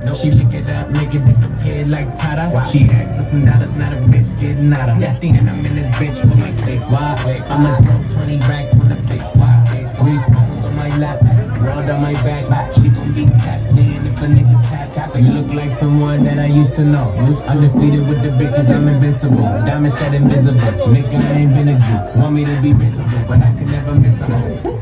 No, she lick it up, make it disappear like Tata. Wow. She asks for some dollars, not a bitch, get nada. Yeah, thinking I'm in this bitch with my click. Wow, I'ma throw 20 racks on the bitch. Wow, 3 phones on my lap, world on my back. She gon' be tapped in if a nigga tap. You look like someone that I used to know. Undefeated with the bitches, I'm invincible. Diamond said invisible. Nigga, I ain't been a Jew. Want me to be miserable, but I can never miss a hoe.